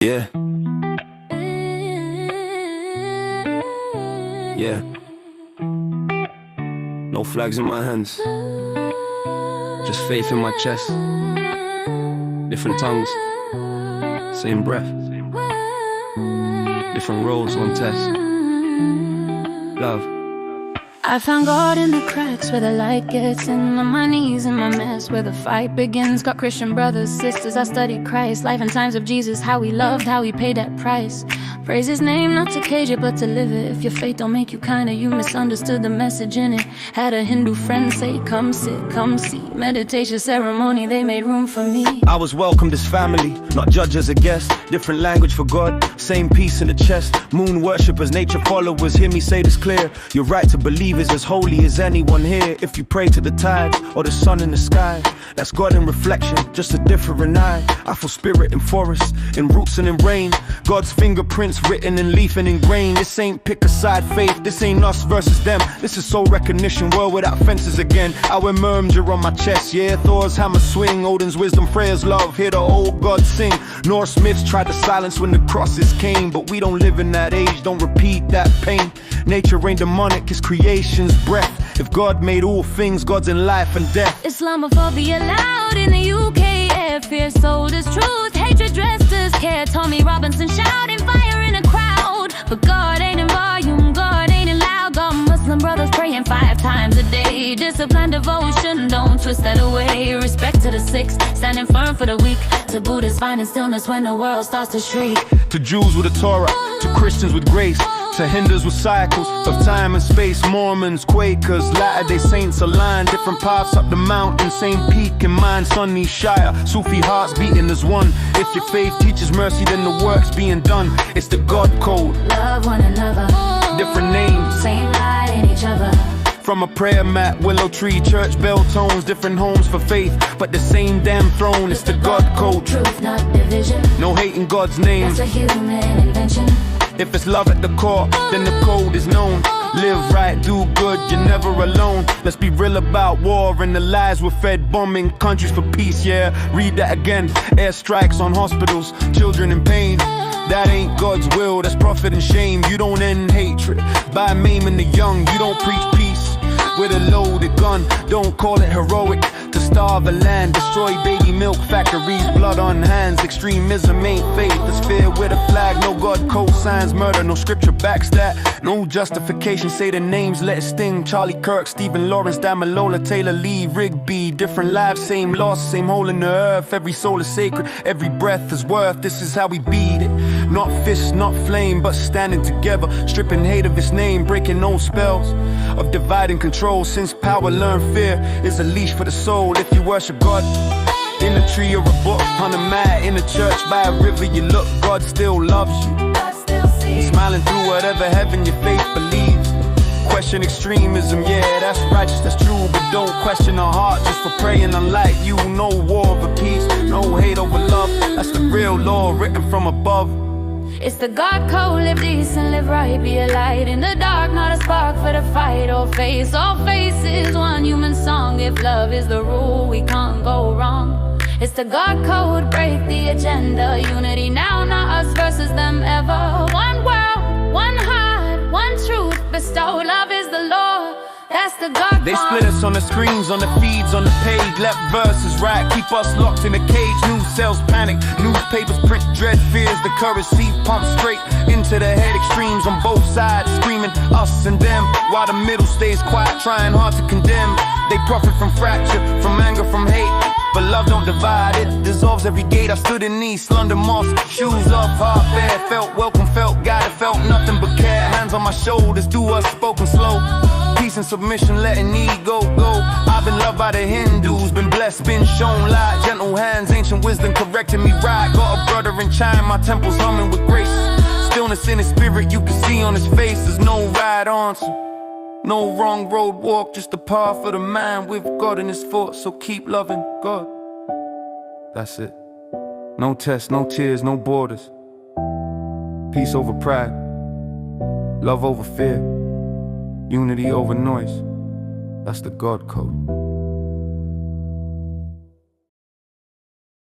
Yeah. Yeah. No flags in my hands, just faith in my chest. Different tongues, same breath. Different roads, one test. Love. I found God in the cracks where the light gets in, on my knees in my mess where the fight begins. Got Christian brothers, sisters, I studied Christ, life and times of Jesus, how he loved, how he paid that price. Praise his name, not to cage it, but to live it. If your faith don't make you kinda, you misunderstood the message in it. Had a Hindu friend say, come sit, come see. Meditation ceremony, they made room for me. I was welcomed as family, not judged as a guest. Different language for God, same peace in the chest. Moon worshippers, nature followers, hear me say this clear. Your right to believe is as holy as anyone here. If you pray to the tides or the sun in the sky, that's God in reflection, just a different eye. I feel spirit in forests, in roots and in rain. God's fingerprints written in leaf and in grain. This ain't pick a side faith, this ain't us versus them. This is soul recognition, world without fences again. I wear Mjölnir on my chest, yeah, Thor's hammer swing. Odin's wisdom, Freya's love, hear the old gods sing. Norse myths tried to silence when the crosses came, but we don't live in that age, don't repeat that pain. Nature ain't demonic, it's creation's breath. If God made all things, God's in life and death. Islamophobia loud in the UK, air fear sold as truth, hatred dressed as care. Tommy Robinson shouting fire in a crowd, but God ain't in volume, God ain't in loud. Got Muslim brothers praying 5 times a day. Discipline, devotion, don't twist that away. Respect to the Sikhs, standing firm for the weak. To Buddhists finding stillness when the world starts to shriek. To Jews with a Torah, to Christians with grace, to Hindus with cycles of time and space. Mormons, Quakers, Latter-day Saints aligned. Different paths up the mountain, same peak in mind. Sunni, Shia, Sufi hearts beating as one. If your faith teaches mercy, then the work's being done. It's the God code. Love one another, different names, same light in each other. From a prayer mat, willow tree, church bell tones. Different homes for faith, but the same damn throne. It's the God code. Truth, not division. No hate in God's name. That's a human invention. If it's love at the core, then the code is known. Live right, do good, you're never alone. Let's be real about war and the lies we're fed. Bombing countries for peace, yeah. Read that again. Airstrikes on hospitals, children in pain. That ain't God's will, that's profit and shame. You don't end hatred by maiming the young. You don't preach peace with a loaded gun. Don't call it heroic to starve a land, destroy baby milk factories, blood on hands. Extremism ain't faith, it's fear with a flag. No God co-signs murder, no scripture backs that. No justification, say the names, let it sting. Charlie Kirk, Stephen Lawrence, Damilola, Taylor Lee, Rigby. Different lives, same loss, same hole in the earth. Every soul is sacred, every breath is worth. This is how we beat it. Not fist, not flame, but standing together. Stripping hate of his name, breaking old spells of divide and control. Since power learn fear is a leash for the soul. If you worship God in a tree or a book, on a mat, in a church, by a river you look, God still loves you. Smiling through whatever heaven your faith believes. Question extremism, yeah, that's righteous, that's true. But don't question our heart just for praying unlike you. No war over peace, no hate over love. That's the real law written from above. It's the God code, live decent, live right, be a light in the dark, not a spark for the fight. All faces, one human song. If love is the rule, we can't go wrong. It's the God code, break the agenda. Unity now, not us versus them ever. One world, one heart, one truth, bestow. Love is the law, that's the God. They split us on the screens, on the feeds, on the page. Left versus right, keep us locked in a cage. News cells panic, newspapers print dread fears. The currency pumps straight into the head. Extremes on both sides, screaming us and them, while the middle stays quiet, trying hard to condemn. They profit from fracture, from anger, from hate. But love don't divide, it dissolves every gate. I stood in East London mosque, shoes off, heart bare. Felt welcome, felt guided, felt nothing but care. Hands on my shoulders, do us spoken slow. Peace and submission, letting ego go. I've been loved by the Hindus, been blessed, been shown light. Gentle hands, ancient wisdom correcting me right. Got a brother in China, my temple's humming with grace. Stillness in his spirit, you can see on his face. There's no right answer, no wrong road walk, just a path for the man with God in his thoughts. So keep loving God. That's it. No tests, no tears, no borders. Peace over pride, love over fear, unity over noise. That's the God code.